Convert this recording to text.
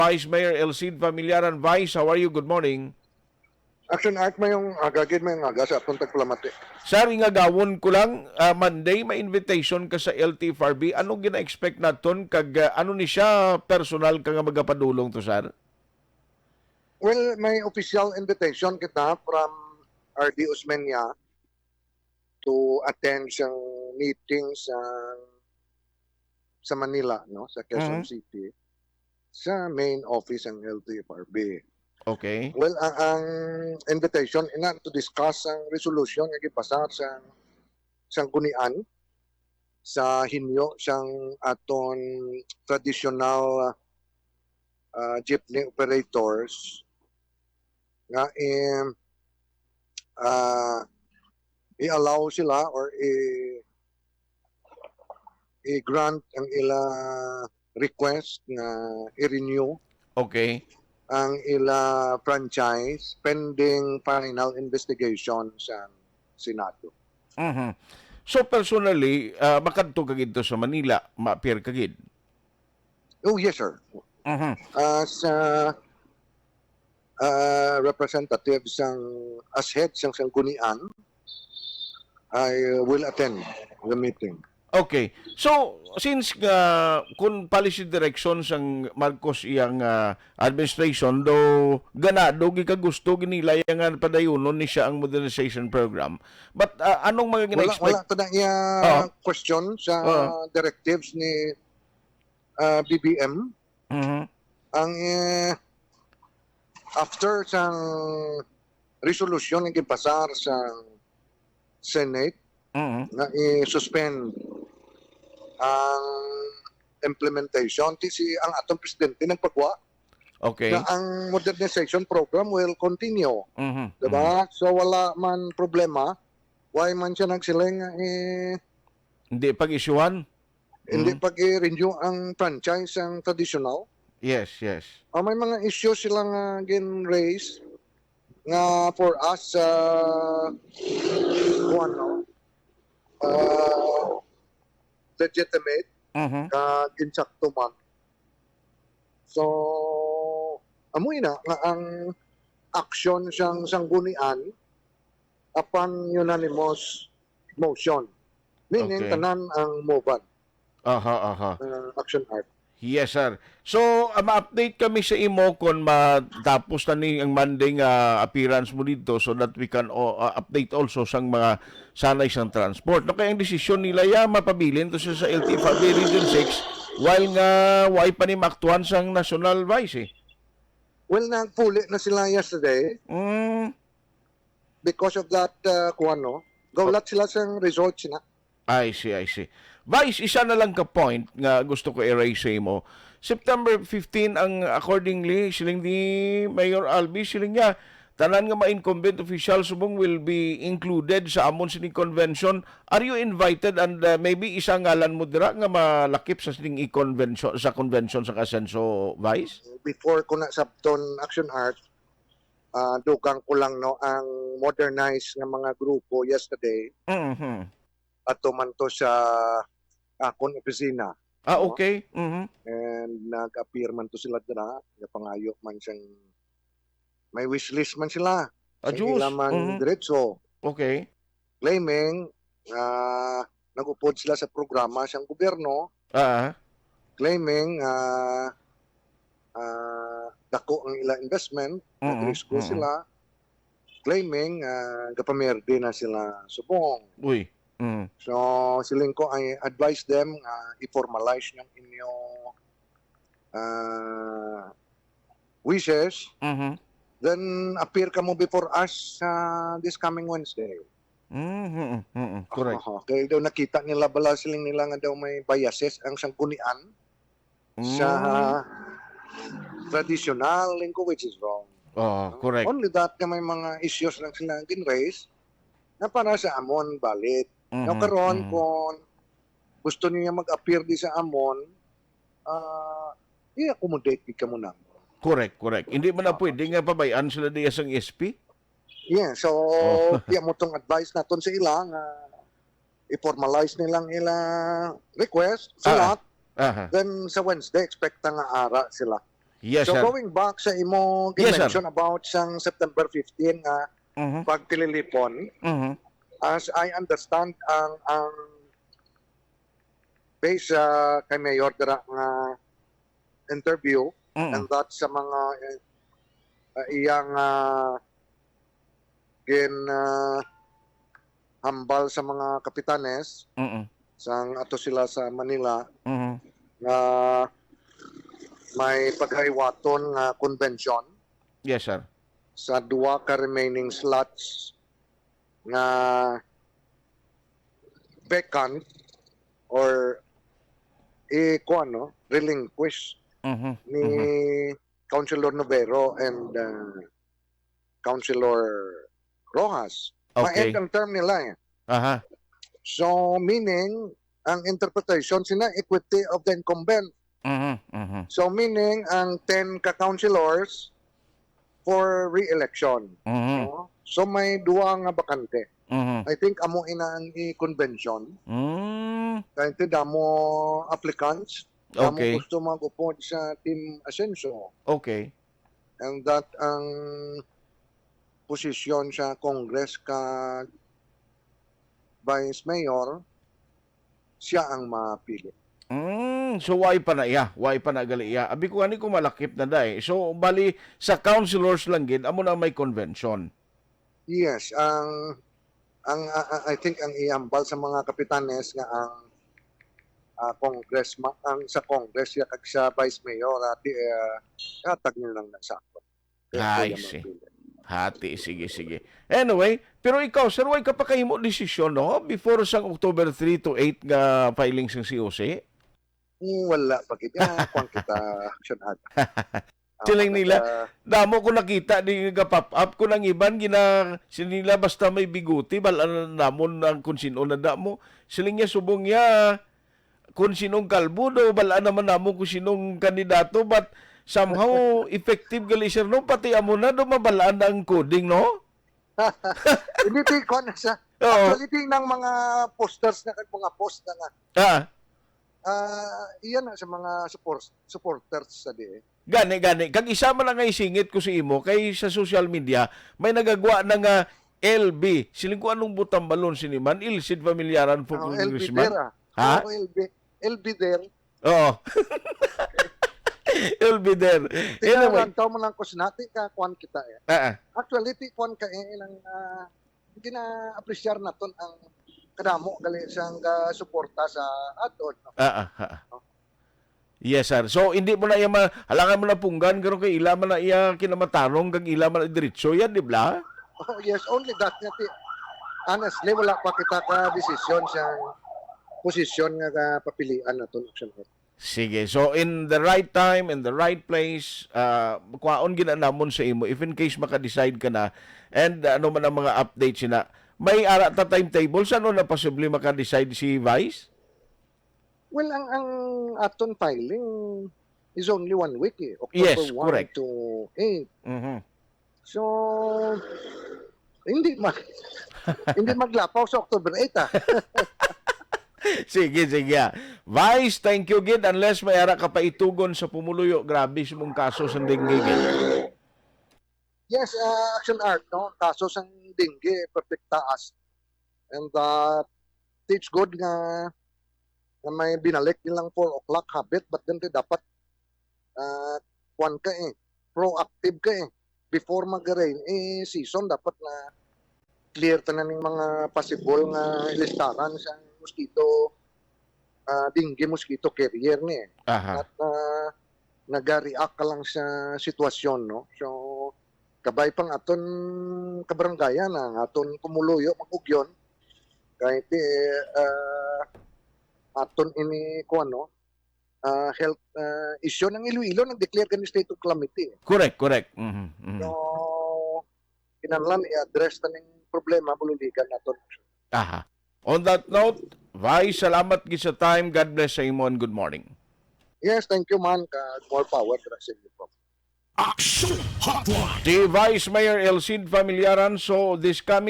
Vice Mayor Elcid Familiaran. Vice, how are you? Good morning. Action Art mayong agagid mayong aga sa akong tagplamati. Sir, ingagawon ko lang, Monday, may invitation ka sa LTFRB. Anong gina-expect naton? Ano ni siya personal ka nga magapadulong to, sir? Well, may official invitation kita from RD Osmeña to attend siyang meeting sa Manila, no, sa Quezon City, sa main office ng LTFRB. Okay. Well, ang invitation ina to discuss ang resolution nga gipasar sa Gunian sa hinyo siyang aton traditional jeepney operators nga i-allow sila or i-grant ang ila request nga i-renew Okay. ang ila franchise pending final investigation sa Senado. So personally, makadto ka gid to sa Manila, ma-appear ka gid. Oh, yes, sir. As representative as head sang Sanggunian, I will attend the meeting. Okay. So, since kung policy direction sang Marcos iyang administration, do ka gusto ginila yang padayunon ni siya ang modernization program. But anong mga gina-expect? Wala to na iya question sa directives ni BBM. Ang after sang resolution ng gipasar sa Senate na i-suspend ang implementation ang atong presidente nagpagwa Okay. na ang modernization program will continue. Diba? So wala man problema. Why man siya nagsiling Hindi pag-isyuhan? hindi pag-i-renew ang franchise ang traditional. Yes, yes. May mga issues silang gin-raise nga for us legitimate kag insakto man. So amoy na nga ang action siyang sanggunian upon unanimous motion. Meaning Okay. tanan ang moban action art. Yes, sir. So, ma-update kami sa imo kung matapos na ni ang Monday nga appearance mo dito so that we can update also sang mga sanay sang transport. No, kaya ang desisyon nila mapabilin to sa LTFRB Region 6 while nga why pa ni maaktuhan sang National Vice Well, nagpuli na sila yesterday because of that gawlat sila sa resort sina. I see, I see. Vice, isa na lang ka point nga gusto ko i-raise sa imo. September 15 ang accordingly, siling ni Mayor Albi, siling niya, tanan nga ma-incumbent official subong will be included sa amon sining convention. Are you invited and maybe isa ngalan mo dira nga malakip sa sining convention sa convention sa Asenso, Vice? Before ko na sabton action art, dugang ko lang no ang modernized nga mga grupo yesterday ato man to sa akon opisina. Okay. And nag-appear man to sila dira, pangayo man siyang may wish list man sila. Diyos. Sila man diretso. Okay. Claiming nag-upod sila sa programa siyang gobyerno. Claiming dako ang ila investment, nag-risko sila. Claiming gapamerde na sila subong. Uy. So, siling ko, I advise them i-formalize ng inyong wishes. Then, appear ka mo before us this coming Wednesday. Correct. Kaya daw nakita nila bala siling nila nga daw may biases ang sanggunian sa traditional lingko, which is wrong. Correct. Only that na may mga issues lang sila gin-raise na para sa amon balit. Karon kung gusto niya mag-appear di sa amon, i-accommodate ka muna. Correct. Hindi man na pwede nga pabayaan sila diya sang SP? Yeah, so mo tong advice naton sa ilang i-formalize nilang ilang request sa lahat. Then sa Wednesday expect nga ara sila. Yes, So sir. going back sa imo Yes, sir. mention about sang September 15 nga Mhm. pagtililipon, Mhm. as I understand ang based sa kay Mayor dira nga interview and Mhm. that sa mga iyang gin hambal sa mga kapitanes Mhm. sang ato sila sa Manila Mhm. nga may paghiwaton nga convention Yes, sir. sa duwa ka remaining slots nga vacant or relinquish Mhm. ni Mhm. Councilor Novero and Councilor Rojas. Ma-end Okay. ang term nila eh. Aha. So meaning, ang interpretation sina equity of the incumbent. Mhm. Mhm. So meaning, ang 10 ka-councilors for re-election. Mhm. No? So may duwa nga bakante. Mhm. I think amo ina ang i-convention. Mm. Kaya ito damo applicants. Damo Okay. gusto mag-upod sa Team Ascenso. Okay. And that ang posisyon sa Congress ka Vice Mayor, siya ang mapili. So why pa na iya? Why pa na gali iya? Abi ko ani ko malakip na dai. So bali sa councilors lang gid amo na may convention. Yes, I think ang iambal sa mga kapitanes nga ang congressman ang sa Congress ya kag sa Vice Mayor katag nyo lang nagsakot. Ay, si. Hati, sige. Anyway, pero ikaw, sir, why ka pa kahimo desisyon, no? Before sang October 3 to 8 nga filings ng COC? Wala pa kita kung kita action ata. Siling nila, damo ko nakita di nga pop up ko nang iban gina sinila basta may biguti balaan namon ang kung sino na damo. Siling niya subong niya kung sinong kalbo do balaan naman namon kung sinong kandidato but somehow effective gali sir no pati amo na do mabalaan ang coding no. Hindi ko na sa Oo. actually ng mga posters na mga post na nga. Iyan na sa mga supporters sa di. Gani. Kag isa man lang nga isingit ko si imo kay sa social media may nagagwa na nga LB. Siling ko anong butang balon siniman ilsid familiaran po LB congressman. there. Ha? LB there. Oo. LB there. Anyway. Anyway, taw mo lang ko sinati ka kuan kita eh. Actually, ti kuan ka ilang hindi na apresyar naton ang kadamo gali sang suporta sa aton. Yes, sir. So, hindi mo na iya halangan mo na punggan, gano'n kay ila man na iya kinamatarong, kag ila man na diretso yan, di ba? Oh, yes, only that nga ti. Honestly, wala pa kita ka desisyon sa posisyon nga papilian naton action. Sige. So, in the right time, in the right place, kuwaon ginanamon sa imo, if in case maka-decide ka na, and ano man ang mga updates na, may ara ta timetable, saan na possibly maka-decide si Vice? Well, ang aton filing is only 1 week eh. October Yes, 1 correct. to 8. Mhm. So, hindi maglapaw sa October 8 ah. Sige. Vice, thank you gid unless may ara ka pa itugon sa pumuluyo. Grabe sa mong kaso sa dengue gid. Yes, action art, no? Kaso sang dengue, perfect taas. And it's good nga may binalik nilang 4 o'clock habit, but then dapat kuan ka eh, proactive ka eh. Before mag-rain, season, dapat na clear tanan ng mga possible nga listaran sa mosquito, dengue mosquito carrier ni eh. Aha. At nag-react ka lang sa sitwasyon, no? So, kabay pang aton kabaranggayan ang aton kumuluyo magugyon kahit aton ini ko ano health issue ng Iloilo nag-declare kan state of calamity. Correct. Mhm. So, kinahanglan i-address ta ning problema bululigan naton. Aha. On that note, Vice, salamat gid sa time. God bless sa imo and good morning. Yes, thank you man ka more power sa inyo. Action Hotline. Si Vice Mayor Elcid Familiaran, so this coming